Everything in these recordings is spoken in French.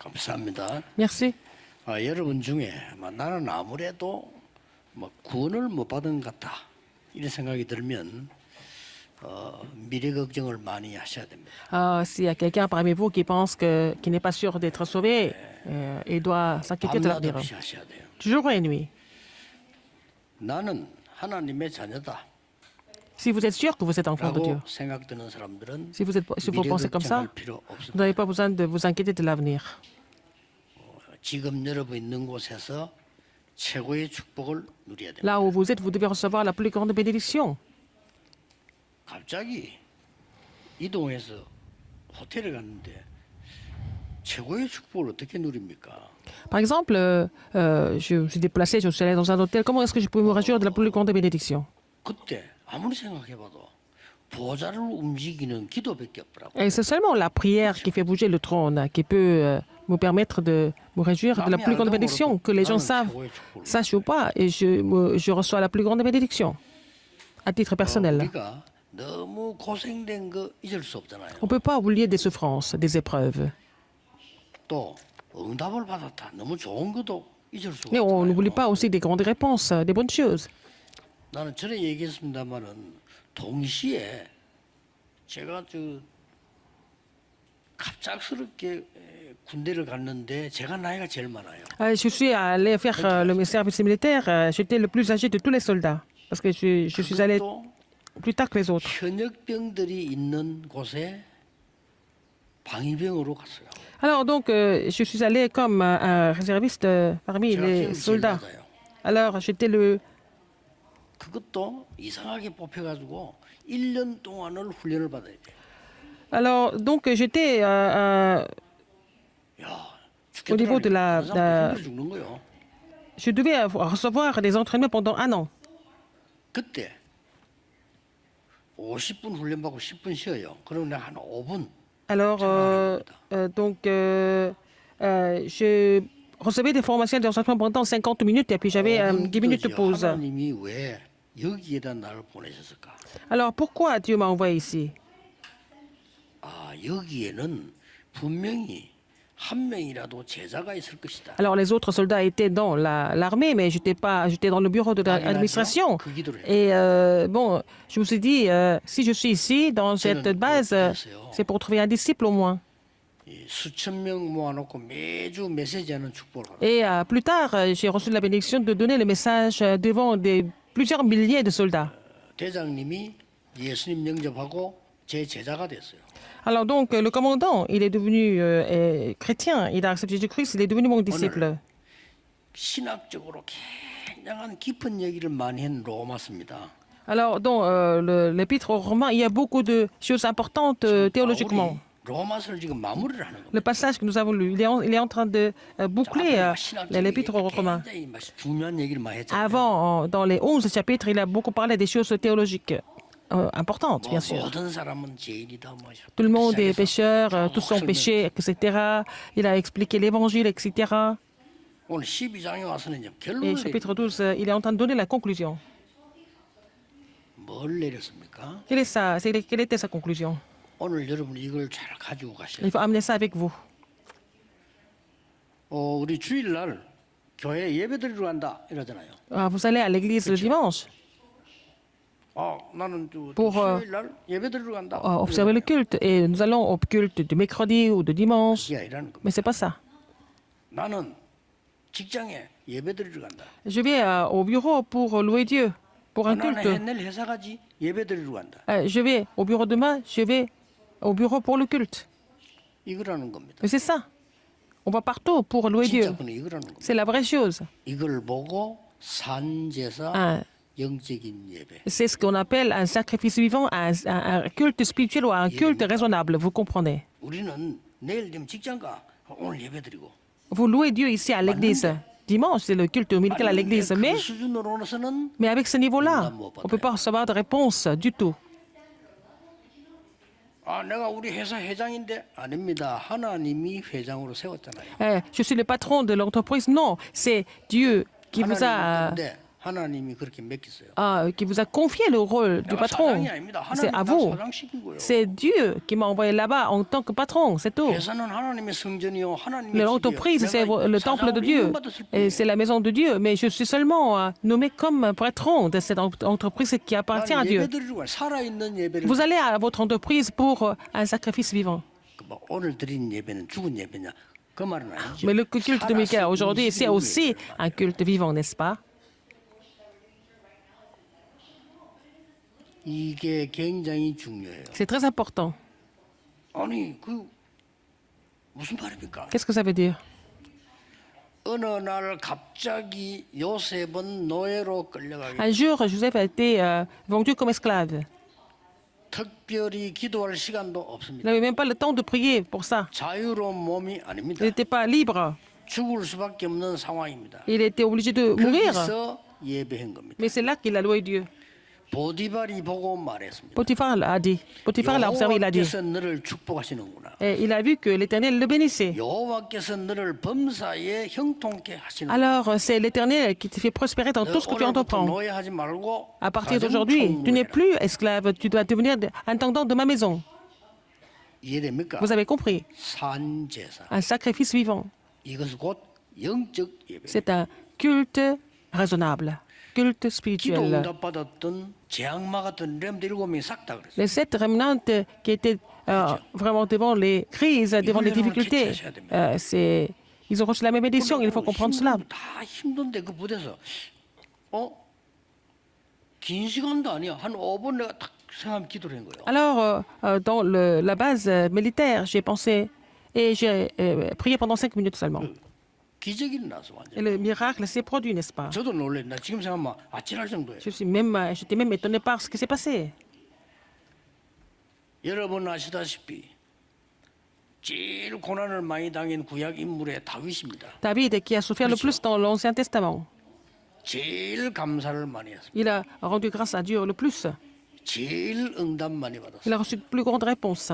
감사합니다. Merci. 여러분 중에 나는 아무래도 구원을 못 받은 것 같다 이런 생각이 들면 미래 걱정을 많이 하셔야 됩니다. S'il y a quelqu'un parmi vous qui pense qu'il n'est pas sûr d'être sauvé, il doit s'inquiéter de 밤낮 l'avenir. 없이 하셔야 돼요. Jour et nuit. 나는 하나님의 자녀다 Si vous êtes sûr que vous êtes enfant de Dieu, 라고 생각드는 사람들은 si vous 미래 pensez comme ça, 걱정할 필요 vous 없습니다. n'avez pas besoin de vous inquiéter de l'avenir. 지금 여러분 있는 곳에서 최고의 축복을 누려야 됩니다. Là où vous êtes, vous devez recevoir la plus grande bénédiction. 갑자기 이동해서 호텔에 갔는데 최고의 축복을 어떻게 누립니까? Par exemple, je me suis déplacé, je suis allé dans un hôtel. Comment est-ce que je pouvais me réjouir de la plus grande bénédiction? 그때 아무리 생각해봐도 보좌를 움직이는 기도밖에 없더라고. Et c'est seulement la prière qui fait bouger le trône, qui peut me permettre de me réjouir de la plus grande bénédiction, que les gens sachent ou pas, et je reçois la plus grande bénédiction, à titre personnel. 우리가 너무 고생된 거 잊을 수 없잖아요. On ne peut pas oublier des souffrances, des épreuves. 또 응답을 받았다. 너무 좋은 것도 잊을 수가 Mais on n'oublie 없잖아요. pas aussi des grandes réponses, des bonnes choses. 나는 전에 얘기했습니다마는 동시에 제가 갑작스럽게 군대를 갔는데 제가 나이가 제일 많아요. Je suis allé faire le service militaire. J'étais le plus âgé de tous les soldats, parce que je suis allé 그것도 plus tard que les autres. 현역병들이 있는 곳에 방위병으로 갔어요. Alors donc, je suis allé comme un réserviste parmi 제가 les 기억이 제일 soldats. 낮아요. Alors j'étais le... 그것도 이상하게 뽑혀가지고 1년 동안을 훈련을 받아야 돼. Alors donc j'étais 야, Au niveau de la- 죽겠더라니까. 그 사람도 힘들어 죽는 거요. je devais recevoir des entraînements pendant 1 an. 그때 50분 훈련 받고 10분 쉬어요. 그러면 내가 한 5분. Alors donc je recevais des formations d'entraînement pendant 50 minutes et puis j'avais 10 minutes de pause. 하나님이 왜 여기에다 나를 보내셨을까? Alors pourquoi Dieu m'a envoyé ici? 여기에는 분명히 한 명이라도 제자가 있을 것이다. Alors les autres soldats étaient dans l'armée, mais j'étais dans le bureau de l'administration. 그 기도를 했어요. Et bon, je me suis dit, si je suis ici, dans cette base, c'est pour trouver un disciple au moins. 수천 명 모아놓고 매주 메시지하는 축복을 받아. Et plus tard, j'ai reçu la bénédiction de donner le message devant plusieurs milliers de soldats. 대장님이 예수님 영접하고 제 제자가 됐어요. Alors donc, le commandant, il est devenu chrétien, il a accepté Jésus-Christ, il est devenu mon disciple. 신학적으로 굉장한 깊은 얘기를 많이 한 로마서입니다. Alors, dans l'épître aux Romains, il y a beaucoup de choses importantes théologiquement. 로마서를 지금 마무리를 하는 겁니다. Le passage que nous avons lu, il est en train de boucler l'épître aux Romains. 굉장히 중요한 얘기를 많이 했잖아요. Avant, dans les 11 chapitres, il a beaucoup parlé des choses théologiques importantes, bien sûr. 모든 사람은 죄인이다. Tout le monde est pécheur, tous sont péchés, etc. Il a expliqué l'évangile, etc. 오늘 12장에 와서는 이제 Et 결론을 chapitre 12, il est en train de donner la conclusion. 뭘 내렸습니까? Quelle était sa conclusion? 오늘 여러분 이걸 잘 가지고 가셔야 Il faut amener ça avec vous. 우리 주일날 교회 예배 드리러 간다 이러잖아요. Vous allez à l'église le dimanche 나는 Pour, 수요일날 예배 드리러 간다. observer le culte. Et nous allons au culte de mercredi ou de dimanche. 그게 아니라는 겁니다. Mais c'est pas ça. 나는 직장에 예배 드리러 간다. Je vais au bureau pour louer Dieu, pour un 나는 culte. 내일 회사 가지 예배 드리러 간다. Je vais au bureau demain, je vais au bureau pour le culte. 이거라는 겁니다. Mais c'est ça. On va partout pour louer Dieu. 진짜 그는 이거라는 겁니다. C'est la vraie chose. 이걸 보고 산제사 Ah, 영적인 예배. c'est ce qu'on appelle un sacrifice vivant, un culte spirituel ou un culte raisonnable. Vous comprenez? 우리는 내일 되면 직장 가. 오늘 예배 드리고. Vous louez Dieu ici à l'église. Dimanche, c'est le culte dominical à l'église. 그 Mais 수준으로서는 avec ce niveau-là, on ne peut pas recevoir de réponse du tout. 내가 우리 회사 회장인데 아닙니다. 하나님이 회장으로 세웠잖아요. Je suis le patron de l'entreprise. Non, c'est Dieu qui vous a 하나님이 그렇게 맡겼어요. qui vous a confié le rôle du 내가 patron. 사장이 아닙니다. C'est à 하나님 나 vous. 사장시킨 거예요. C'est Dieu qui m'a envoyé là-bas en tant que patron, c'est tout. 회사는 하나님의 성전이요, 하나님의 L'entreprise, c'est 집이에요. le 내가 temple de 사장으로 Dieu. 인정받았을 Et 뿐이에요. c'est la maison de Dieu. Mais je suis seulement nommé comme patron de cette entreprise qui appartient à 나는 Dieu. 예배 드리러 가요. 살아있는 예배를. Vous allez à votre entreprise pour un sacrifice vivant. 뭐 오늘 드린 예배는 죽은 예배냐? 그 말은 아니죠. Mais le culte dominical aujourd'hui, c'est aussi un culte vivant, n'est-ce pas? 이게 굉장히 중요해요. C'est très important. 아니 그 무슨 말입니까? Qu'est-ce que ça veut dire? 어느 날 갑자기 요셉은 노예로 끌려가게. Un jour, Joseph a été vendu comme esclave. 특별히 기도할 시간도 Il 없습니다. n'avait même pas le temps de prier pour ça. 자유로운 몸이 Il 아닙니다. n'était pas libre. 죽을 수밖에 없는 상황입니다. Il était obligé de mourir. 거기서 예배한 겁니다. Mais c'est là qu'il a loué Dieu. 보디발이 보고 말했습니다. Potiphar l'a dit. Potiphar l'a observé, il a dit. 여호와께서 너를 축복하시는구나. Et il a vu que l'Éternel le bénissait. 여호와께서 너를 범사에 형통케 하시는. Alors, c'est l'Éternel qui te fait prospérer dans tout ce que tu 오늘부터 entreprends. 노예하지 말고 À partir d'aujourd'hui, tu n'es plus esclave, tu dois devenir intendant de ma maison. 이해됩니까? Vous avez compris? 산제사. Un sacrifice vivant. 이것은 곧 영적 예배. C'est un culte raisonnable, culte 기도 spirituel. 응답받았던 재앙마 같은 렘들 7명이 싹 다 그랬어요. Les 7 remnantes qui étaient vraiment devant les crises, devant les difficultés, ils ont reçu la même édition, il faut comprendre cela. 다 힘든데 그 부대에서 긴 시간도 아니야. 한 5분 내가 딱 생각하면 기도를 한 거예요. Alors, dans la base militaire, j'ai pensé et j'ai prié pendant 5 minutes seulement. 기적이 일어났어 Et 완전. le miracle s'est produit, n'est-ce pas? 저도 놀래. 나 지금 생각하면 아찔할 정도예요. J'étais même étonné par ce qui s'est passé. 여러분 아시다시피 제일 고난을 많이 당한 구약 인물의 다윗입니다. David, qui a souffert le plus dans l'Ancien Testament, 제일 감사를 많이 했습니다. il a rendu grâce à Dieu le plus. 제일 응답 많이 받았어요. Il a reçu de plus grandes réponses.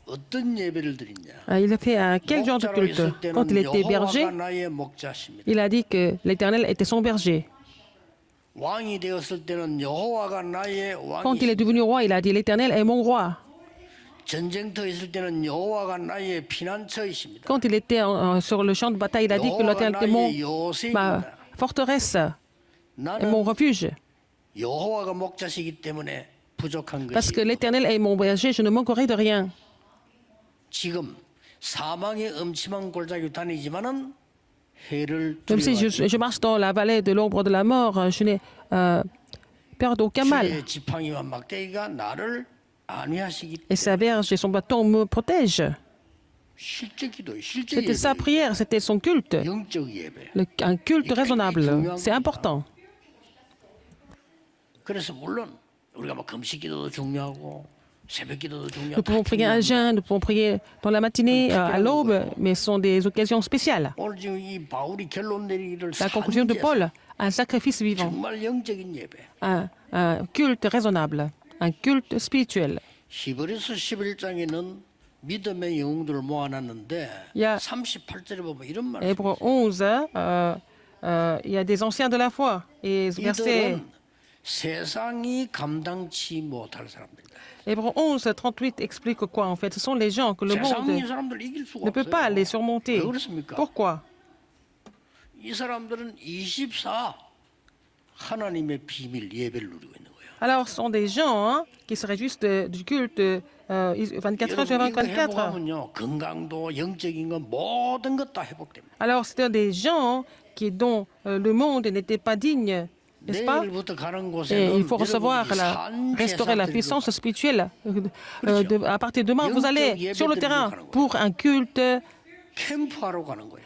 어떤 예배를 드리냐? Il a fait quel genre de 목자로 culte? 있을 Quand il 때는 était berger, 여호와가 나의 목자십니다. il a dit que l'Éternel était son berger. 왕이 되었을 때는 여호와가 나의 Quand il est 왕이십니다. devenu roi, il a dit l'Éternel est mon roi. 전쟁터에 있을 때는 여호와가 나의 피난처이십니다. Quand il était sur le champ de bataille, il a dit que 여호와가 l'Éternel était 나의 ma 요새입니다. forteresse et mon 나는 refuge. 여호와가 목자시기 때문에 부족한 Parce que 것이 l'Éternel est mon berger, je ne manquerai de rien. 지금 사망의 음침한 골짜기 다니지만은 해를 Même si 두려워하지 je marche dans la vallée de l'ombre de la mort, je n'ai peur d'aucun mal. 주의 지팡이와 막대기가 나를 안위하시기 Et sa verge et son bâton me protègent. 실제 기도예요. 실제 C'était sa 예배. prière, c'était son culte. 영적 예배. Un culte raisonnable. C'est important. 그래서 물론 우리가 뭐 금식 기도도 중요하고 새벽 기도도 중요하고 Nous pouvons prier à jeun, nous pouvons prier dans la matinée, à l'aube, mais ce sont des occasions spéciales. 오늘 지금 이 바울이 결론 내리기를 La conclusion de 산제사, Paul, un sacrifice vivant, 정말 영적인 예배. un culte raisonnable, un culte spirituel. 히브리서 11장에는 믿음의 영웅들을 모아놨는데 야. 38절에 보면 이런 말. Hébreux 11, il y a des anciens de la foi. Et verset 이들은 세상이 감당치 못할 사람들이다. Hébreux 11, 38 explique quoi en fait? Ce sont les gens que le 세상이 이 monde 사람들 이길 수가 ne peut pas les 없어요. surmonter. 왜 그렇습니까? Pourquoi? 이 사람들은 24 하나님의 비밀 예배를 누리고 있는 거예요. Alors, ce sont des gens qui se réjouissent du culte 24 heures sur 여러분, 이거 24. 회복하면요 건강도 영적인 거 모든 것 다 회복됩니다. Alors, c'était des gens qui, dont le monde n'était pas digne, n'est-ce pas? 내일부터 가는 Et 곳에는 il faut recevoir restaurer la puissance spirituelle. À partir de demain, vous allez sur le terrain pour un culte 캠프하러 가는 거예요.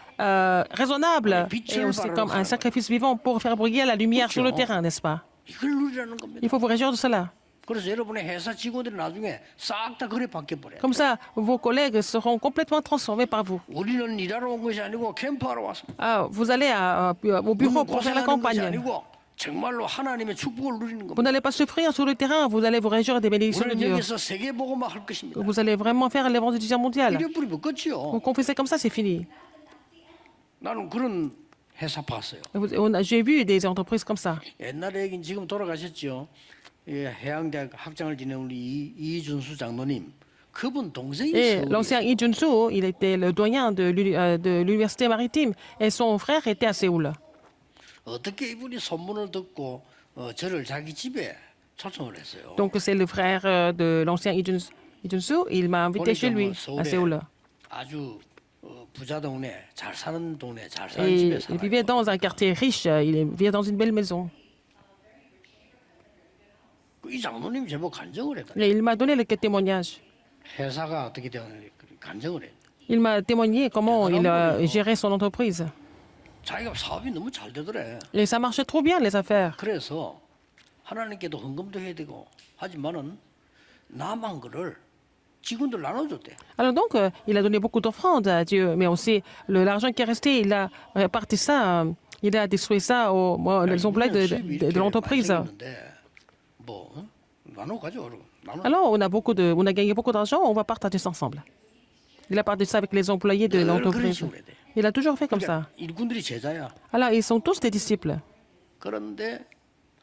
raisonnable et aussi comme un sacrifice vivant pour faire briller la lumière sur le terrain, n'est-ce pas? 이걸 누리라는 겁니다. Il faut vous réjouir de cela. 그래서 여러분의 회사 직원들이 나중에 싹 다 그래 바뀌어버려요. Comme ça, vos collègues seront complètement transformés par vous. 우리는 일하러 온 것이 아니고 캠프하러 왔습니다. Vous allez au bureau pour faire la 고생하는 것이 campagne. 아니고 정말로 하나님의 축복을 누리는 Vous 겁니다. n'allez pas souffrir sur le terrain, vous allez vous réjouir des bénédictions de 우리는 Dieu. 여기서 세계복음화 할 것입니다. Vous allez vraiment faire l'évangélisation mondiale. 이래 뿌리면 끝이요. Vous confessez comme ça, c'est fini. 나는 그런 회사 봤어요. J'ai vu des entreprises comme ça. 옛날에 얘긴 지금 돌아가셨죠. 예, 해양대학 학장을 지낸 우리 이준수 장로님. 그분 동생이 Et 서울이에요. l'ancien Lee Jun-soo, il était le doyen de l'université maritime et son frère était à Séoul. 어떻게 이분이 소문을 듣고 저를 자기 집에 초청을 했어요. Donc c'est le frère de l'ancien Lee Jun-soo. Il m'a invité chez lui à Séoul. 아주 부자 동네, 잘 사는 동네, 잘 사는 Et 집에 il 살아요. vivait dans un quartier riche, il vivait dans une belle maison. 이 장로님이 제법 간증을 했다. Et il m'a donné le témoignage. 회사가 어떻게 되는지 간증을 해. Il m'a témoigné comment il gérait son entreprise. 자기가 사업이 너무 잘 되더래. Et ça marchait trop bien, les affaires. 그래서 하나님께도 헌금도 해야 되고 하지만은 남은 거를 직원들 나눠줬대. Alors donc, il a donné beaucoup d'offrandes à Dieu, mais aussi l'argent qui est resté, il a réparti ça, il a distribué ça aux employés de l'entreprise. 뭐 나눠 가져. Alors, on a gagné beaucoup d'argent, on va partager ça ensemble. Il a partagé ça avec les employés de l'entreprise. Il a toujours fait comme ça. 일꾼들이 제자야. Alors, ils sont tous des disciples. 그런데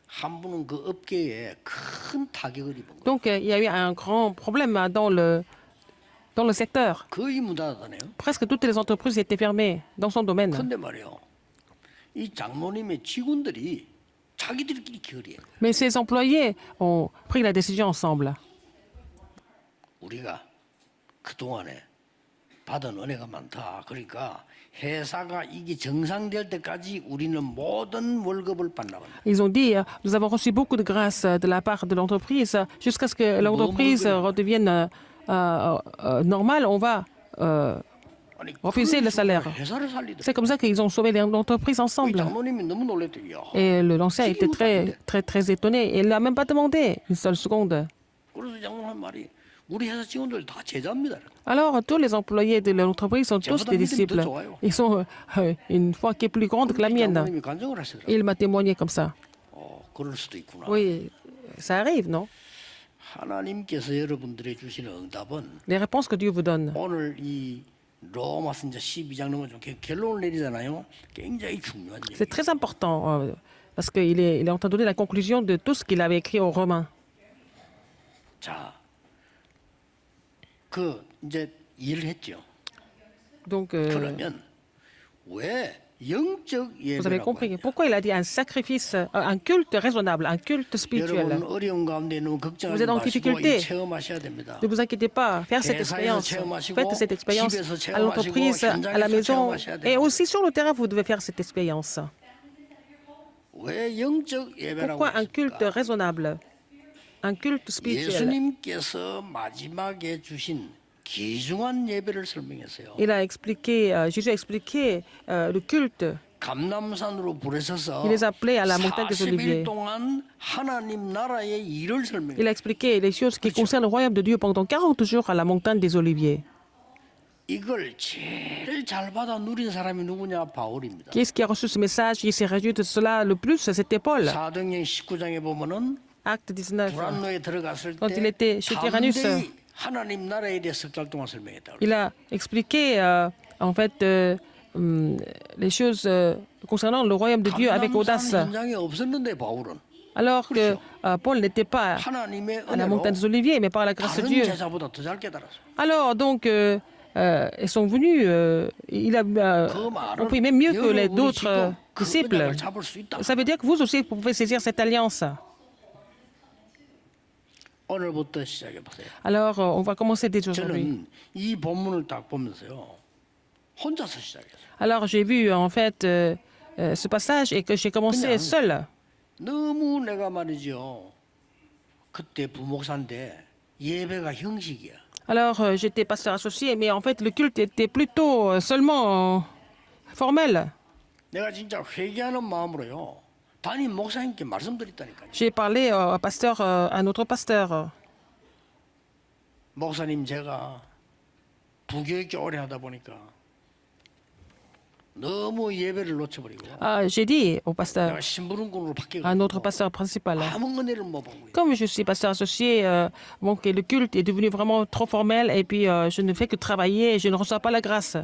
한 분은 그 업계에 큰 타격을 입은 거예요. Donc, il y a eu un grand problème dans le secteur. 거의 문 닫았다네요. Presque toutes les entreprises étaient fermées dans son domaine. 근데 말이요. 이 장로님의 직원들이 자기들끼리 결의해. Mais ces employés ont pris la décision ensemble. 우리가 그동안에 받은 은혜가 많다. 그러니까 회사가 이게 정상될 때까지 우리는 모든 월급을 반납한다. Ils ont dit, nous avons reçu beaucoup de grâce de la part de l'entreprise. Jusqu'à ce que l'entreprise redevienne normale, on va 아니, refuser le salaire. 회사를 살리더라. C'est comme ça qu'ils ont sauvé l'entreprise 이 ensemble. 장로님이 너무 놀랬대. 야, Et l'ancien était très étonné. Il n'a même pas demandé une seule seconde. 그래서 장로님 말이 우리 회사 직원들 다 제자입니다. Alors, tous les employés de l'entreprise sont tous des disciples. Ils sont une foi qui est plus grande que la mienne. 장로님이 간증을 하시더라. Il m'a témoigné comme ça. 그럴 수도 있구나. Oui, ça arrive, non? 하나님께서 여러분들의 주시는 응답은 Les réponses que Dieu vous donne. 오늘 이 로마서 이제 12장 넘어 좀 결론을 내리잖아요. 굉장히 중요한 얘기. C'est très important parce qu'il est en train de donner la conclusion de tout ce qu'il avait écrit aux Romains. 자, 그 이제 이해를 했죠. Donc, 그러면 왜 영적 vous avez 예배라고 compris 하냐? pourquoi il a dit un sacrifice, un culte raisonnable, un culte spirituel. 여러분 어려운 가운데 너무 Vous 걱정하지 êtes en 마시고 difficulté. 이 체험하셔야 됩니다. Ne vous inquiétez pas, faire cette expérience. Faites cette expérience à l'entreprise, à la maison et aussi sur le terrain, vous devez faire cette expérience. 왜 영적 예배라고 Pourquoi un culte 했을까? raisonnable? Un culte spirituel. 예수님께서 마지막에 주신 귀중한 예배를 설명했어요. Il a expliqué, Jésus a expliqué le culte. 감람산으로 부르셔서 Il les a appelés à la montagne des 40일 Oliviers. 동안 하나님 나라의 일을 설명했어요. Il a expliqué les choses qui concernent le royaume de Dieu pendant 40 jours à la montagne des Oliviers. 이걸 제일 잘 받아 누린 사람이 누구냐? 바울입니다. Qui est-ce qui a reçu ce message, qui s'est réjoui de cela le plus? C'était Paul. 사도행전 19장에 보면은 Acte 19. 불안노에 들어갔을 Quand il était 때 chez Tyrannus, 담대히 하나님 나라에 대해 석 달 동안 설명했다. il a expliqué en fait les choses concernant le royaume de Dieu avec audace. 현장에 없었는데 바울은 Alors que Paul n'était pas 하나님의 à la montagne 은혜로 des Oliviers, mais par la grâce de 다른 Dieu. 제자보다 더 잘 깨달았어. Alors donc, ils sont venus, il a compris même mieux que les autres disciples. 잡을 수 있다. Ça veut dire que vous aussi, vous pouvez saisir cette alliance. 오늘부터 시작해 보세요. Alors, on va commencer dès aujourd'hui. 저는 이 본문을 딱 보면서요. 혼자서 시작했어요. Alors, j'ai vu en fait ce passage et que j'ai commencé seul. 너무 내가 말이죠. 그때 부목사인데 예배가 형식이야. Alors, j'étais pasteur associé, mais en fait, le culte était plutôt seulement formel. 내가 진짜 회개하는 마음으로요. 담임 목사님께 말씀드렸다니까요. J'ai parlé au pasteur, à notre pasteur. 목사님 제가 부교육교 오래 하다 보니까 너무 예배를 놓쳐버리고 J'ai dit au pasteur, 내가 심부름꾼으로 à notre 바뀌고 pasteur principal, 아무 은혜를 못 받고 comme je suis pasteur associé, bon, que le culte est devenu vraiment trop formel et puis je ne fais que travailler et je ne reçois pas la grâce.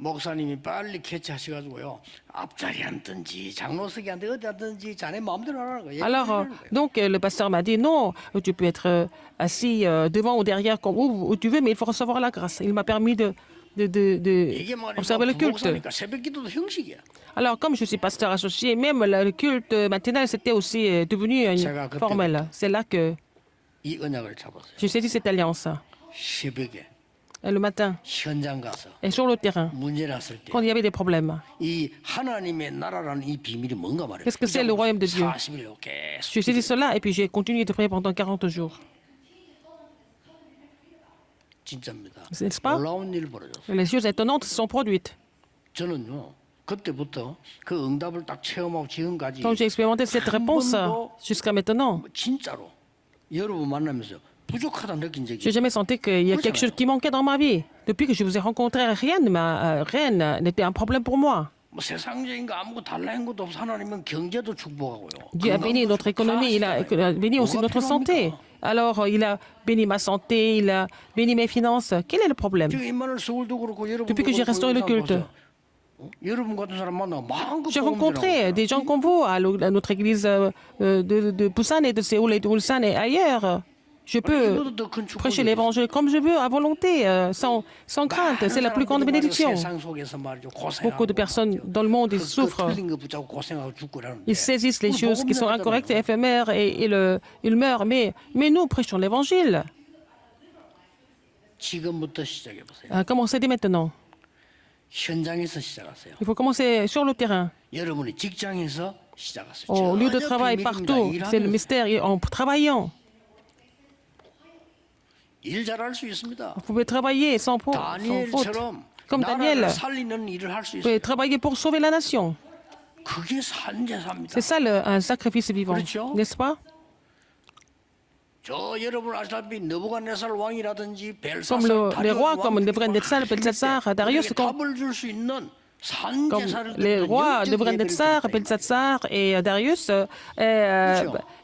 목사님이 빨리 캐치하셔가지고요. 앞자리 앉든지 장로석에 앉든지 어디 앉든지 자네 마음대로 하라는 거예요. Alors, donc, le pasteur m'a dit non, tu peux être assis devant ou derrière, comme où tu veux, mais il faut recevoir la grâce. Il m'a permis de 이게 말이야 observer le culte. 목사니까 새벽 기도도 형식이야. Alors, comme je suis pasteur associé, même le culte matinal, c'était aussi devenu formel. C'est là que 이 언약을 잡았어요. j'ai saisi cette alliance. 새벽에 Le matin, 현장 가서 et sur le terrain, 문제 났을 때 quand il y avait des problèmes. 이 하나님의 나라라는 이 비밀이 뭔가 말이에요. Qu'est-ce que c'est le royaume de Dieu? 40일 계속 J'ai saisi cela et puis j'ai continué de prier pendant 40 jours. 진짜입니다. N'est-ce pas? 놀라운 일 벌어졌어요. Les choses étonnantes se sont produites. 저는요 그때부터 그 응답을 딱 체험하고 지금까지 Quand j'ai expérimenté cette réponse jusqu'à maintenant, 진짜로 여러분 만나면서 부족하다 느낀 적이 je n'ai jamais senti qu'il y a quelque chose qui manquait dans ma vie. Depuis que je vous ai rencontré, rien n'était un problème pour moi. 뭐 세상적인 거 아무것도 달라진 것도 없어. 하나님은 경제도 축복하고요. Dieu a béni notre économie, il a béni aussi notre santé. Alors, il a béni ma santé, il a béni mes finances. Quel est le problème? 지금 임마누엘 서울도 그렇고 여러분 Depuis que j'ai restauré le culte, 여러분 같은 사람 만나고 마음껏 j'ai rencontré des gens comme vous à notre église de Busan et de Séoul et de Ulsan et ailleurs. Je peux prêcher l'évangile comme je veux, à volonté, sans crainte. C'est la plus grande bénédiction. Beaucoup de personnes dans le monde, ils souffrent. Ils saisissent les choses qui sont incorrectes et éphémères et ils meurent. Mais nous prêchons l'évangile. 지금부터 시작해 보세요. Commencez dès maintenant. 현장에서 시작하세요. Il faut commencer sur le terrain. 여러분이 직장에서 시작하세요. Au lieu de 전혀 travail, 비밀입니다. partout. C'est le 일하면서 mystère. Et en travaillant, 일 잘할 수 있습니다. vous pouvez travailler sans faute. Comme Daniel, 나라를 살리는 일을 할 수 vous 있어요. pouvez travailler pour sauver la nation. 그게 산제사입니다. C'est ça un sacrifice vivant, n'est-ce pas? 저 여러분 아시다시피 느부갓네살 왕이라든지 Comme 벨사살 les rois comme Nebuchadnezzar, Belshazzar, Darius, 답을 줄 수 있는 comme 산제사를 les rois Nebuchadnezzar, Belshazzar et Darius,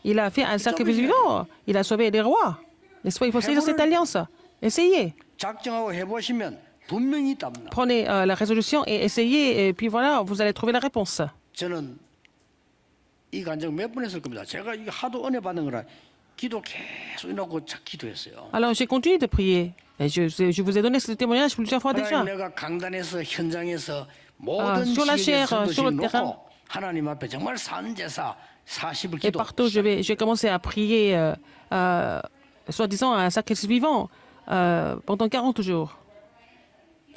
il a fait un sacrifice vivant. Il a sauvé les rois. N'est-ce pas? Il faut saisir cette alliance. Essayez. 작정하고 해보시면 분명히 답니다. Prenez la résolution et essayez. Et puis voilà, vous allez trouver la réponse. 저는 이 간증 몇 번 했을 겁니다. 제가 이게 하도 은혜 받는 거라 기도 계속 해놓고 기도했어요. Alors j'ai continué de prier. Et je vous ai donné ce témoignage plusieurs fois déjà. 하나님 내가 강단에서 현장에서 모든 sur la chair, sur le terrain. 놓고 하나님 앞에 정말 산제사 40을 Et 기도. partout, j'ai commencé à prier, soi-disant un sacrifice vivant, pendant 40 jours.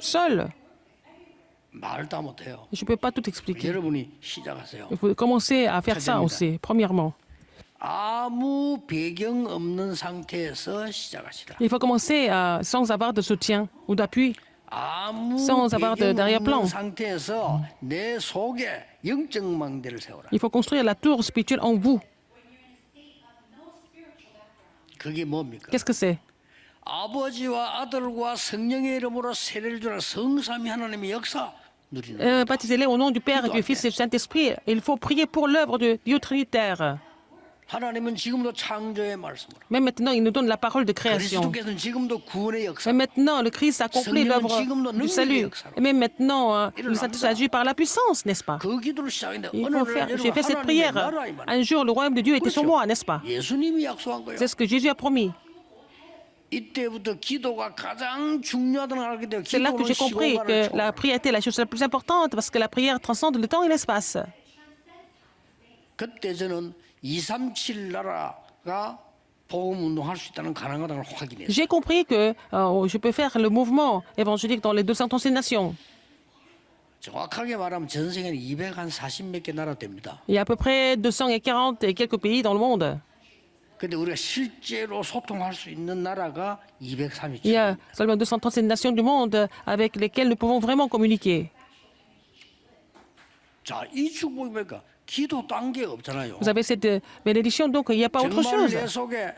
Seul. 말도 못해요. Je ne peux pas tout expliquer. 여러분이 시작하세요. Il faut commencer à faire ça aussi, premièrement. 아무 배경 없는 상태에서 시작하시라. Il faut commencer sans avoir de soutien ou d'appui. 아무 sans avoir 배경 d'arrière-plan. 없는 상태에서 내 속에 영적 망대를 세워라. Il faut construire la tour spirituelle en vous. 그게 뭡니까? Qu'est-ce que c'est? 아버지와 아들과 성령의 이름으로 세례를 주라. 성삼위 하나님의 역사 누리는. Baptisez-les au nom du Père, du Fils et du Saint-Esprit. Il faut prier pour l'œuvre de Dieu Trinitaire. 하나님은 지금도 창조의 말씀으로. Même maintenant, il nous donne la parole de création. 그리스도께서는 지금도 구원의 역사. Mais maintenant, le Christ accomplit l'œuvre du salut. Et même maintenant, le Saint-Esprit agit par la puissance, n'est-ce pas? 그 기도를 시작했는데 Il 어느 faut 날 faire. 여러분 J'ai fait cette 하나님의 prière. 나라 이 말이에요. Un jour, le royaume de Dieu était sur moi, n'est-ce pas? 예수님이 약속한 거예요. C'est ce que Jésus a promis. 이때부터 기도가 가장 중요하다는 걸 알게 돼요. C'est là que 기도는 j'ai compris 시공간을 que la prière était la chose la plus importante parce que la prière transcende le temps et l'espace. 그때 저는 237 나라가 복음 운동할 수 있다는 가능하다는 걸 확인했어요. J'ai compris que je peux faire le mouvement évangélique dans les 236 nations. 정확하게 말하면 전 세계는 240 몇 개 나라 됩니다. Il y a à peu près 240 et quelques pays dans le monde. 근데 우리가 실제로 소통할 수 있는 나라가 Il y 237. a seulement 237 nations du monde avec lesquelles nous pouvons vraiment communiquer. 자, 이 축복이 뭐니까 기도 단계 없잖아요. Vous avez cette bénédiction, donc il n'y a pas autre 정말 chose. 내 속에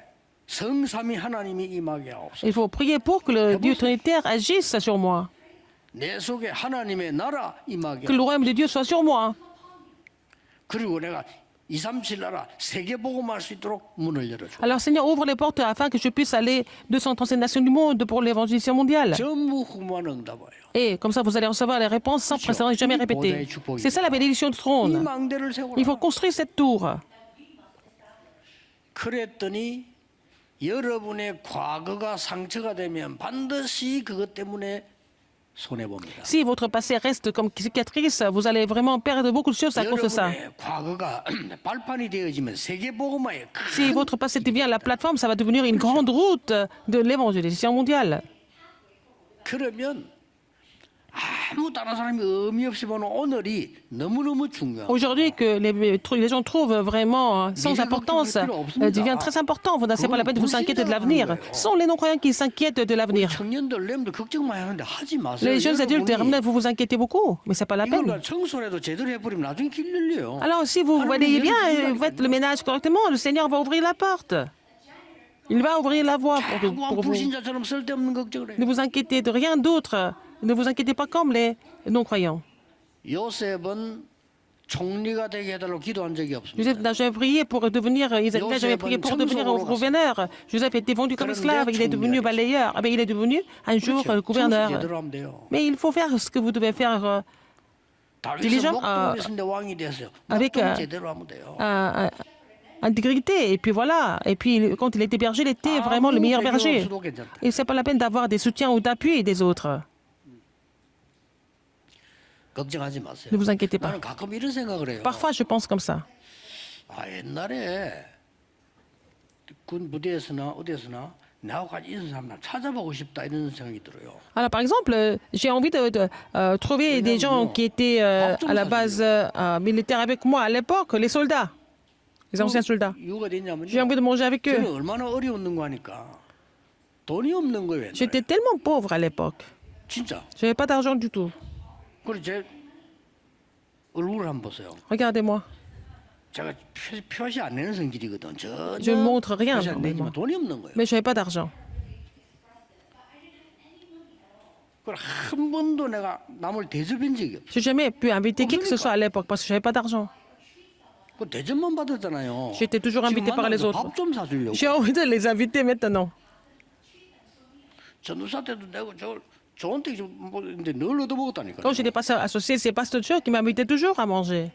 성삼위 하나님이 임하게 하옵소서. Il faut prier pour que le Dieu Trinitaire agisse sur moi, 내 속에 하나님의 나라 임하게 que le royaume de Dieu soit sur moi. 그리고 내가 237 나라 세계 복음할 수 있도록 문을 열어줘. Alors, Seigneur, ouvre les portes afin que je puisse aller 237 nations du monde pour l'évangélisation mondiale. 전무후무한 응답이에요. Et comme ça, vous allez recevoir les réponses sans précédent et jamais répétées. C'est ça la bénédiction du 이 trône. 망대를 세워라. Il faut construire cette tour. 그랬더니 여러분의 과거가 상처가 되면 반드시 그것 때문에 손해 봅니다. Si votre passé reste comme cicatrice, vous allez vraiment perdre beaucoup de choses à cause de ça. 여러분의 과거가 발판이 되어지면 세계 복음화에 Si votre passé devient la plateforme, ça va devenir une grande route de l'évangélisation mondiale. 그러면 아무 다른 사람이 의미 없이 보는 오늘이 너무너무 중요해요. Aujourd'hui, que les gens trouvent vraiment sans importance devient très important. Vous n'avez pas la peine de vous inquiéter de l'avenir. Ce sont les non-croyants qui s'inquiètent de l'avenir. 청년들 렘들 걱정 많이 하는데 하지 마세요. Les jeunes adultes, vous vous inquiétez beaucoup, mais c'est pas la peine. 이걸 청소라도 제대로 해버리면 나중에 길 열려요. Alors, si vous voyez bien, vous faites le ménage correctement, le Seigneur va ouvrir la porte. Il va ouvrir la voie pour vous. 불신자처럼 쓸데없는 걱정을 해요. Ne vous inquiétez de rien d'autre. Ne vous inquiétez pas comme les non-croyants. 요셉은 총리가 되게 해달라고 기도한 적이 없습니다. Joseph n'a jamais prié pour devenir, il n'a jamais prié pour devenir un gouverneur. Joseph a été vendu comme esclave, il est devenu balayeur. Ah, mais il est devenu un jour gouverneur. 제대로 하면 돼요. Mais il faut faire ce que vous devez faire 다윗은 diligent, 목동에 있는데 왕이 됐어요. avec 목동 제대로 하면 돼요. intégrité. Et puis voilà. Et puis quand il était berger, il était vraiment le meilleur berger. Et c'est pas la peine d'avoir des soutiens ou d'appui des autres. 걱정하지 마세요. Ne vous inquiétez pas. 나는 가끔 이런 생각을 해요. Parfois, je pense comme ça. 아 옛날에 군 부대에서나 어디에서나 나하고 같이 있는 사람 나 찾아보고 싶다 이런 생각이 들어요. Alors, par exemple, j'ai envie de trouver des gens qui étaient à la base militaire avec moi à l'époque, les soldats, les anciens soldats. 이유가 됐냐면요. J'ai envie de manger avec eux. 저는 얼마나 어려웠는 거 하니까 돈이 없는 거예요. J'étais tellement pauvre à l'époque. 진짜. Je n'avais pas d'argent du tout. 그리고 제 얼굴을 한번 보세요. Regardez-moi. 제가 표시 안 내는 성질이거든. 전혀 Je ne montre rien. 표시 안 내지만 돈이 없는 거예요. Mais je n'avais pas d'argent. 그걸 한 번도 내가 남을 대접한 적이 없어. Je n'ai jamais pu inviter qui que ce soit à l'époque parce que je n'avais pas d'argent. 그 대접만 받았잖아요. J'étais toujours invité par les autres. 밥좀 사주려고. J'ai envie de les inviter maintenant. 전도사 때도 내가 저 좋은 데 근데 늘 얻어먹었다니까. Quand j'étais passé associé, c'est Pasteur Chur qui m'invitait toujours à manger.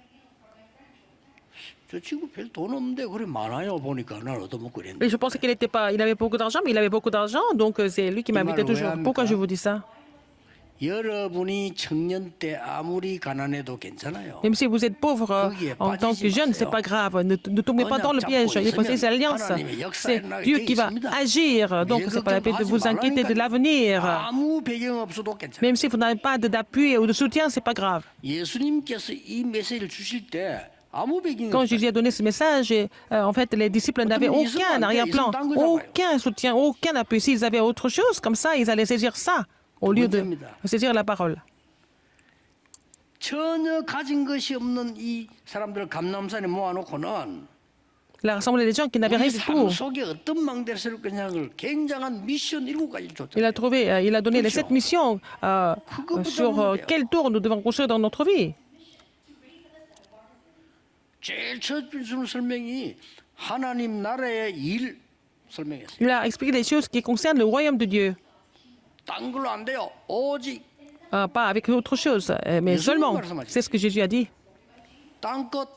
저 친구 별 돈 없는데 그래 많아요 보니까 날 얻어먹고 Et 그랬는데. je pensais qu'il n'était pas, il avait beaucoup d'argent, mais il avait beaucoup d'argent, donc c'est lui qui m'invitait toujours. Pourquoi je vous dis ça? 여러분이 청년 때 아무리 가난해도 괜찮아요. Même si vous êtes pauvre en tant que jeune, c'est pas grave. Ne tombez pas dans le piège. Il faut ces alliances. C'est Dieu qui va agir. Donc, c'est pas la peine de vous inquiéter de l'avenir. 아무 배경 없어도 괜찮아요. Même si vous n'avez pas d'appui ou de soutien, c'est pas grave. 예수님께서 이 메시지를 주실 때 아무 배경이 Quand 없어요. Jésus a donné ce message, en fait, les disciples n'avaient aucun arrière-plan, aucun soutien, aucun appui. S'ils avaient autre chose, comme ça, ils allaient saisir ça au lieu de saisir la parole. 전혀 가진 것이 없는 이 사람들을 감람산에 모아놓고는 Il a rassemblé des gens qui n'avaient rien 우리 du 삶 tout. 속에 어떤 망대를 세울 거냐를 굉장한 미션 7가지를 Il a 줬잖아요. il a donné les 7 missions sur quel tour nous devons construire dans notre vie. 제일 첫 주는 설명이 하나님 나라의 일 설명했어요. Il a expliqué les choses qui concernent le royaume de Dieu. 딴 걸로 안 돼요. 오직 Pas avec autre chose, mais seulement. C'est ce que Jésus a dit. 땅 것,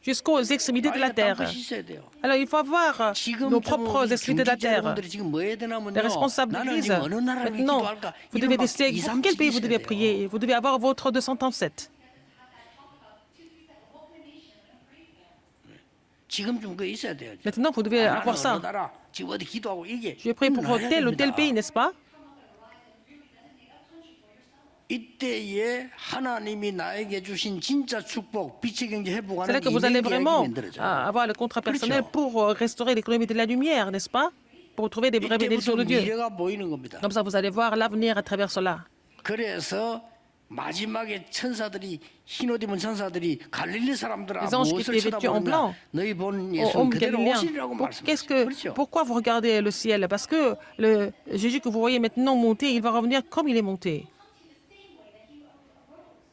Jusqu'aux extrémités de la 땅 terre. 것이 있어야 돼요. Alors il faut avoir nos propres extrémités de la terre. 중직자분들이 지금 뭐 해야 되냐면요. Les responsables de 나는 l'Église. 지금 어느 나라를 Maintenant, 기도할까? vous 이런 devez 막 décider 2, pour 3 quel pays vous 있어야 devez 돼요. prier. Vous devez avoir votre 237. 지금 좀 그거 있어야 돼요. Maintenant, vous devez 나는 avoir 어느 ça. 나라, 지금 어디 기도하고 이게 Je vais prier pour 나야 tel ou tel 됩니다. pays, n'est-ce pas? 이때에 하나님이 나에게 주신 진짜 축복, 빛의 경제 C'est 회복하는 là que vous allez 이내 vraiment 계약이 만들어져요. avoir le contrat personnel 그렇죠. pour restaurer l'économie de la lumière, n'est-ce pas? Pour trouver des vraies bénédictions 이때부터 de Dieu. 미래가 보이는 겁니다. Comme ça, vous allez voir l'avenir à travers cela. 그래서 마지막에 천사들이 흰옷 입은 천사들이 갈릴리 사람들아 Les anges qui 무엇을 étaient vêtus en 쳐다보느냐 blanc, 너희 본 aux 예수는 hommes 그대로 galiléens. 오시리라고 말씀하셨어요. Pourquoi vous regardez le ciel? Parce que le Jésus que vous voyez maintenant monter, il va revenir comme il est monté.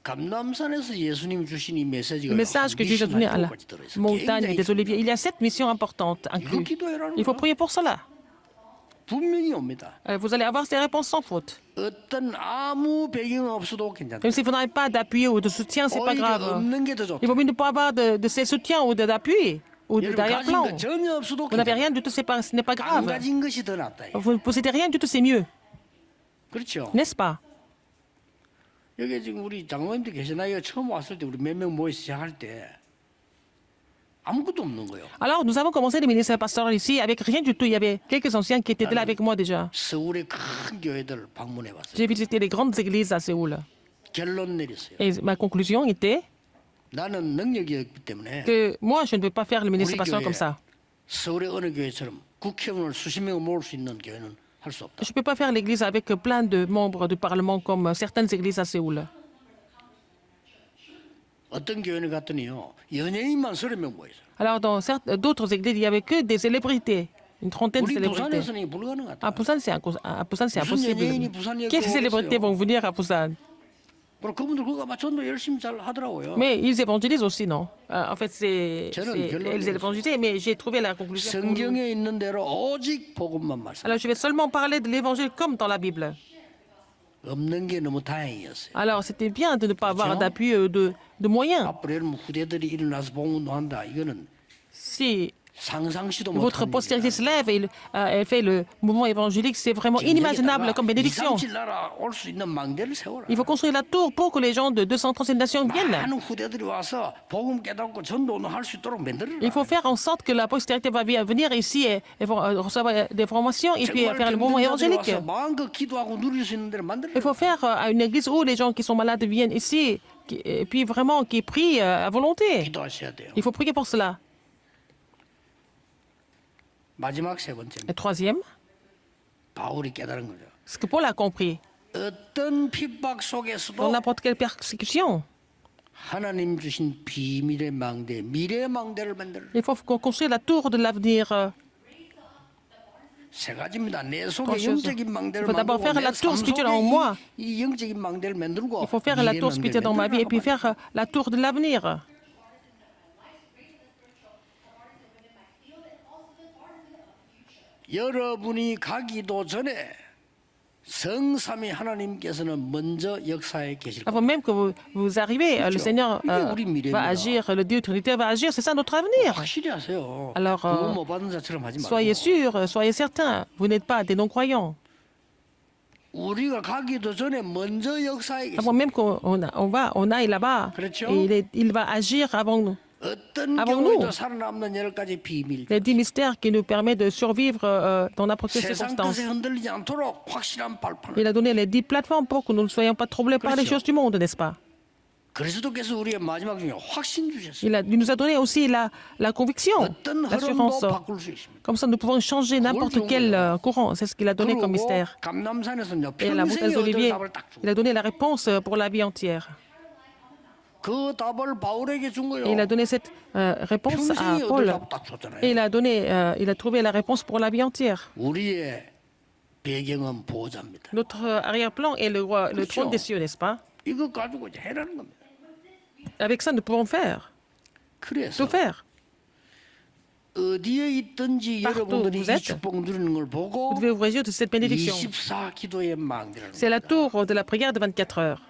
감남산에서 예수님이 주신 이 메시지가 Le message que Jésus a donné à la montagne des Oliviers, il y a 7 missions importantes 이거 incluses. 기도해라는 Il faut 거야. prier pour cela. 분명히 옵니다. Vous allez avoir ces réponses sans faute. 어떤 아무 배경 없어도 괜찮다. Même si vous n'avez pas d'appui ou de soutien, c'est pas 오히려 grave. 없는 게 더 좋다. Il vaut mieux ne pas avoir de ces soutiens ou d'appui ou 여러분 가진 d'arrière-plan. 거 전혀 없어도 Vous n'avez 괜찮다. rien du tout, ce n'est pas 안 grave. 가진 것이 더 낫다. 이거. Vous ne possédez rien du tout, c'est mieux. 그렇죠. N'est-ce pas? 여기 지금 우리 장로님들 계시나요? 처음 왔을 때 우리 몇 명 모여 시작할 때 아무것도 없는 거예요. Alors, nous avons commencé les ministères pastoraux ici avec rien du tout. Il y avait quelques anciens qui étaient là avec moi déjà. 서울의 큰 교회들 방문해 봤어요. J'ai visité les grandes églises à Séoul. 결론 내렸어요. Et ma conclusion était 나는 능력이 없기 때문에 que moi, je ne peux pas faire le ministère 우리 pastoral 교회 comme ça. 서울의 어느 교회처럼 국회의원을 수십 명을 모을 수 있는 교회는 할 수 없다. Je ne peux pas faire l'église avec plein de membres du Parlement comme certaines églises à Séoul. 어떤 교회를 갔더니요 연예인만 30명 모였어요. Alors, dans d'autres églises, il n'y avait que des célébrités, une trentaine de 우리 célébrités. 부산에서는 이게 불가능하다. À Busan, c'est 무슨 impossible. 연예인이 부산 얘기 Quelles célébrités vont venir à Busan? 그럼 그분들 그거 아마 전도 열심히 잘 하더라고요. Mais ils évangélisent aussi, non? En fait, 저는 결론이 elles évangélisent, mais j'ai trouvé la conclusion. 성경에 있는 대로 오직 복음만 말씀. Alors, je vais seulement parler de l'évangile comme dans la Bible. 없는 게 너무 다행이었어요. Alors, c'était bien de ne pas avoir 그렇죠? d'appui de moyens. 앞으로 여러분 후대들이 일어나서 복음운동한다. 이거는 Si 상상시도 votre 못하는 postérité se lève et elle fait le mouvement évangélique, c'est vraiment inimaginable comme bénédiction. 237 나라 올 수 있는 망대를 세워라. Il faut construire la tour pour que les gens de 237 nations viennent. 많은 후대들이 와서 복음 깨닫고 전도는 할 수 있도록 만들어라. Il faut faire en sorte que la postérité va venir ici et vont recevoir des formations et puis 정말 faire le mouvement 병든자들이 évangélique. 와서 마음껏 기도하고 누릴 수 있는 데를 만들어라. Il faut faire à une église où les gens qui sont malades viennent ici et puis vraiment qui prient à volonté. 기도하셔야 돼요. Il faut prier pour cela. 마지막 세 번째 Et troisième, 바울이 깨달은 거죠. ce que Paul a compris, 어떤 핍박 dans 속에서도 n'importe quelle persécution, 하나님 주신 비밀의 망대, 미래의 망대를 만들어라. il faut construire la tour de l'avenir. 세 가지입니다. 내 속에 chose. 영적인 망대를 Il faut d'abord 만들고 faire 내 la tour 삶 spirituelle en 속에 moi. 이 영적인 망대를 만들고 Il faut faire la 미래의 tour 망대를 spirituelle dans ma vie et puis 만들어라. faire la tour de l'avenir. 여러분이 가기도 전에 성삼위 하나님께서는 먼저 역사에 계실 겁니다. Avant même que vous arrivez, le Seigneur va agir, le Dieu Trinité va agir, c'est ça notre avenir. 확실히 하세요. Alors, 구원 못 받은 자처럼 하지 Soyez 말고 sûrs, soyez certains, vous n'êtes pas des non-croyants. 우리가 가기도 전에 먼저 역사에 계실 Avant même qu'on aille là-bas, 그렇죠? et il va agir avant nous. 어떤 avant 경우에도 nous. 살아남는 10가지 비밀. Les 10 mystères qui nous permettent de survivre dans n'importe quelle 세상 circonstance. 뜻에 흔들리지 않도록 확실한 발판을. Il a donné les 10 plateformes pour que nous ne soyons pas troublés par les 그렇죠. choses du monde, n'est-ce pas? 그리스도께서 우리의 마지막 중에 확신 주셨어요. Il nous a donné aussi la conviction, 어떤 l'assurance. 흐름도 바꿀 수 있습니다. Comme ça, nous pouvons changer n'importe quel courant. C'est ce qu'il a donné comme 그리고 mystère. 감남산에서는요 Et à la montagne 평생에 얻을 d'Olivier, 답을 딱 il 주고 a donné la réponse pour la vie entière. 그 답을 바울에게 준 거예요. Et il a donné cette réponse à 평생에 얻을 Paul. 답을 딱 줬잖아요. Et il a trouvé la réponse pour la vie entière. 우리의 배경은 보호자입니다. Notre arrière-plan est le trône des cieux, n'est-ce pas? 이거 가지고 이제 해라는 겁니다. Avec ça, nous pouvons faire, 그래서 tout faire. 어디에 있든지 Partout 여러분들이 vous 이 êtes, 축복 누리는 걸 보고 Vous devez vous réjouir de cette bénédiction. 24 기도의 망대라는 C'est la 겁니다. tour de la prière de 24 heures.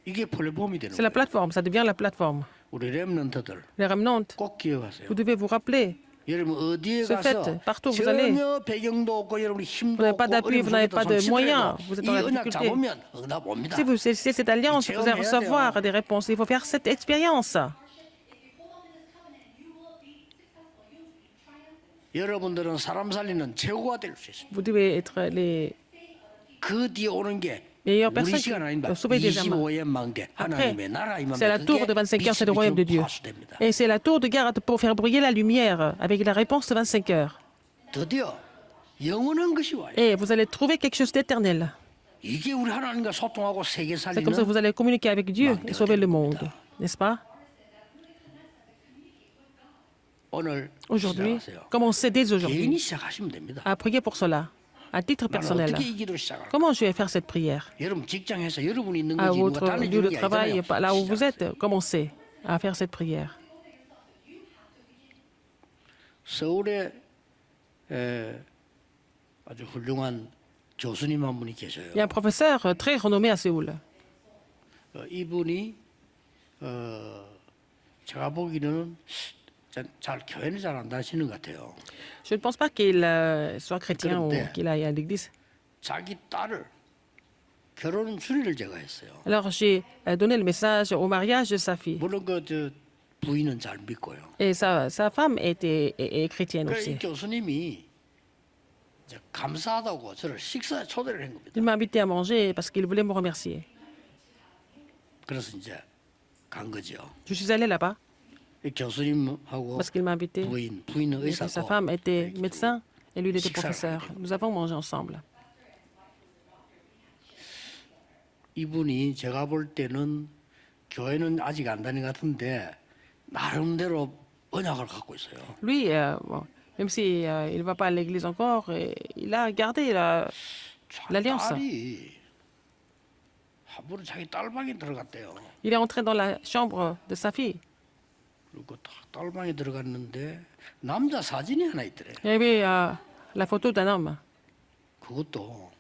이게 플랫폼이 되는 C'est la 거예요. plateforme, ça devient la plateforme. 우리 렘넌트들 Les remnantes, 꼭 기억하세요. vous devez vous rappeler. 여러분 어디에 Ce 가서 fait, partout où vous allez, 전혀 배경도 없고 여러분이 힘도 vous n'avez pas 없고 d'appui, vous n'avez pas de moyens, vous êtes 이 dans la 언약 difficulté. 잡으면 응답 옵니다. Si vous saisissez cette alliance, vous allez 체험해야 recevoir 돼요. des réponses. Il faut faire cette expérience. 여러분들은 사람 살리는 최고가 될 수 있습니다. Vous devez être les 그 뒤에 오는 게 meilleures 우리 personnes 시간 qui 아닙니다. peuvent sauver des âmes. 25의 망대 Après, 하나님의 나라 임하면 c'est la tour de 25 heures, c'est le royaume de Dieu. 파수됩니다. Et c'est la tour de garde pour faire briller la lumière avec la réponse de 25 heures. 드디어 영원한 것이 와요. Et vous allez trouver quelque chose d'éternel. 이게 우리 하나님과 소통하고 세계 C'est comme ça que 살리는 vous allez communiquer avec Dieu et sauver le monde. N'est-ce pas? 오늘 Aujourd'hui, 시작하세요. commencez dès aujourd'hui 개인이 시작하시면 됩니다. à prier pour cela. à titre 나는 personnel. 어떻게 이 기도를 시작할까? Comment je vais faire cette prière? 여러분 직장에서 여러분이 있는 À 거지 누가 votre 다른 lieu de 주는 게 travail, 아니잖아요. là où vous 시작하세요. êtes, commencez à faire cette prière. 서울에 아주 훌륭한 교수님 한 분이 계셔요. Il y a un professeur très renommé à Séoul. 이분이 제가 보기로는 잘 교회는 잘 안 다니시는 것 같아요. Je ne pense pas qu'il soit chrétien ou 그런데 qu'il aille à l'église. 자기 딸을 결혼 수리를 제가 했어요. Alors j'ai donné le message au mariage de sa fille. 물론 저 부인은 잘 믿고요. Et sa femme est chrétienne 그래서 이 aussi. 교수님이 이제 감사하다고 저를 식사에 초대를 한 겁니다. Il m'a invité à manger parce qu'il voulait me remercier. 그래서 이제 간 거죠. Je suis allée là-bas 이 교수님하고 parce qu'il m'a invité. 부인은 Et sa 의사고 femme était médecin et lui il était 식사를 professeur. 하게 Nous avons mangé ensemble. 이분이 제가 볼 때는 교회는 아직 안 다니는 것 같은데 나름대로 언약을 갖고 있어요. Lui, bon, même si il ne va pas à l'église encore, il a gardé l'alliance. 딸이 한번은 자기 딸방에 들어갔대요. Il est entré dans la chambre de sa fille. 그리고 딱 딸방에 들어갔는데 남자 사진이 하나 있더래. Il y avait la photo d'un homme. 그것도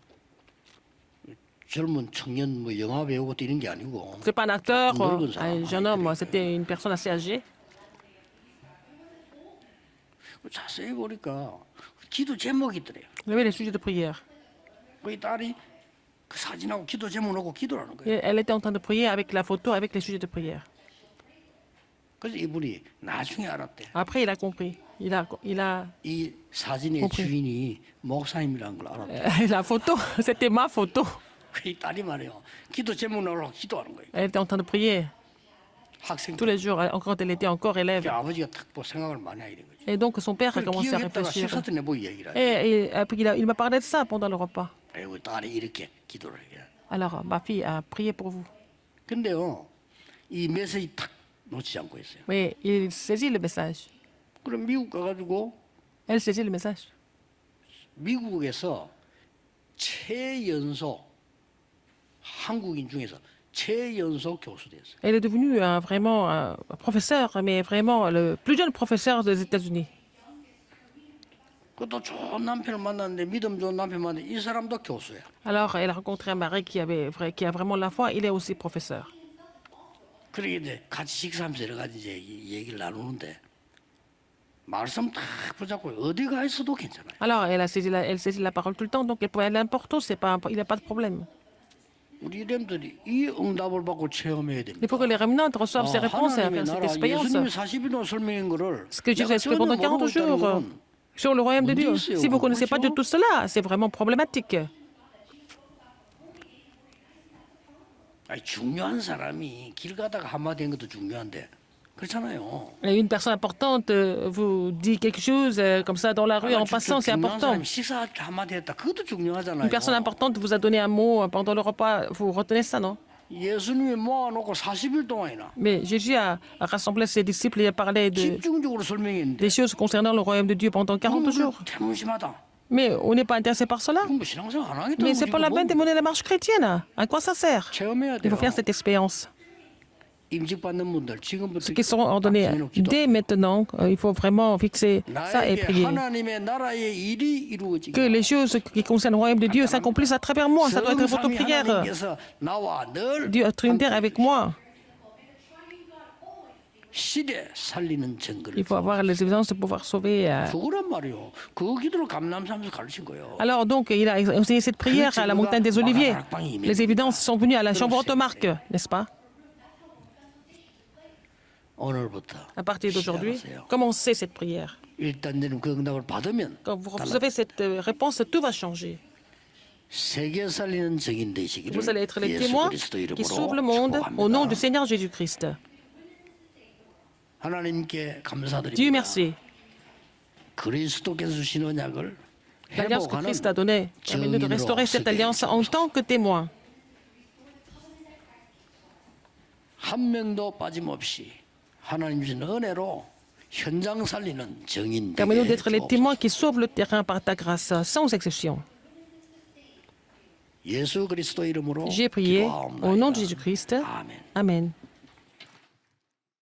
젊은 청년 뭐 영화 배우 것도 이런 게 아니고 C'est pas un acteur, 늙은 사람 un jeune 하나 homme, 있더래. c'était une personne assez âgée. 자세히 보니까 기도 제목이 있더래요. Il y avait les sujets de prière. 그 딸이 그 사진하고 기도 제목 놓고 기도를 하는 거예요. Et elle était en train de prier avec la photo, avec les sujets de prière. 그래서 이분이 나중에 알았대. Après, il a compris. Il a 이 사진의 오케이. 주인이 목사님이라는 걸 알았대. la photo, c'était ma photo. 이 딸이 말이에요. 기도 제목 나오려고 기도하는 거예요. Elle était en train de prier 학생 tous les jours, quand elle était encore élève. 때 아버지가 탁 뭐 생각을 많이 하게 된 거죠. Et donc, son père a 그걸 commencé à 기억했다가 réfléchir. 식사 때 내보고 얘기를 하죠. Et puis, il m'a parlé de ça pendant le repas. 아이고 딸이 이렇게 기도를 해. Alors, ma fille a prié pour vous. 근데요, 이 메시지 탁 놓치지 않고 있어요. Mais il saisit le message. 그럼 미국 가가지고 Elle saisit le message. 미국에서 최연소 한국인 중에서 최연소 교수 됐어요. Elle est devenue vraiment un professeur, mais vraiment le plus jeune professeur des États-Unis. 그것도 좋은 남편을 만났는데 믿음 좋은 남편 만났는데 이 사람도 교수야. Alors, elle a rencontré un mari qui a vraiment la foi. Il est aussi professeur. 그러게 이제 같이 식사하면서 여러 가지 이제 얘기를 나누는데 말씀 딱 붙잡고 어디 가 있어도 괜찮아요. Alors, elle saisit la parole tout le temps, donc elle peut aller n'importe où, il n'y a pas de problème. 우리 이름들이 이 응답을 받고 체험해야 됩니다. Il faut que les remnants reçoivent ces réponses et à 하나님의 faire cette 나라 expérience. 예수님이 40일 동안 설명한 거를 Ce que Jésus a 내가 expliqué 전혀 pendant 40 모르고 있다는 jours 건 sur le royaume de Dieu. 문제 있어요. Si vous ne connaissez pas de 그렇죠? tout cela, c'est vraiment problématique. 아니, 중요한 사람이 길 가다가 한마디 한 것도 중요한데 그렇잖아요. Et une personne importante vous dit quelque chose comme ça dans la rue en passant, c'est 중요한 important. 사람이 식사할 때 한마디 했다. 그것도 중요하잖아요. Une personne importante vous a donné un mot pendant le repas, vous retenez ça, non? 예수님이 모아놓고 40일 동안이나 Mais Jésus a rassemblé ses disciples et a parlé 집중적으로 설명했는데 des choses concernant le royaume de Dieu pendant 40 jours. 태무심하다. Mais on n'est pas intéressé par cela. 뭐 신앙생활 안 하겠다는 Mais c'est pas la peine de mener la marche chrétienne. À quoi ça sert? 체험해야 Il 돼요. faut faire cette expérience. 임직받는 분들 지금부터 Ceux qui seront ordonnés 딱 기도. dès maintenant, il faut vraiment fixer ça et 나에게 prier. 하나님의 나라의 일이 이루어지게 Que les choses qui concernent le royaume de Dieu s'accomplissent à travers moi. Ça doit être votre 성삼위 prière. 하나님께서 나와 늘 Dieu trinitaire avec moi. 시대 살리는 증거를 Il faut avoir les évidences de pouvoir sauver. 그거란 말이요. 그 기도를 감람산에서 가르친 거예요. Alors donc, il a enseigné cette prière à la montagne des Oliviers. Les évidences sont venues à la chambre haute marque, n'est-ce pas? 오늘부터 À partir d'aujourd'hui, 시작하세요. commencez cette prière. 일단 내는 그 응답을 받으면 Quand vous recevez cette réponse, tout va changer. 세계 살리는 증인 되시기를 Vous allez être les 예수 témoins 그리스도 qui sauvent le 이름으로 monde au nom du 축복합니다. Seigneur Jésus-Christ. 하나님께 Dieu 감사드립니다. merci. 그리스도께서 주신 언약을 L'alliance que 회복하는 Christ a donnée permet de restaurer cette alliance en tant que témoin. 한 명도 빠짐없이 하나님 주신 은혜로 현장 살리는 증인 되게 Permets-nous d'être les 주옵소서. témoins qui sauvent le terrain par ta grâce, sans exception. 예수 그리스도 이름으로 J'ai prié au nom de 기도하옵나이다. Jésus-Christ. 아멘. Amen.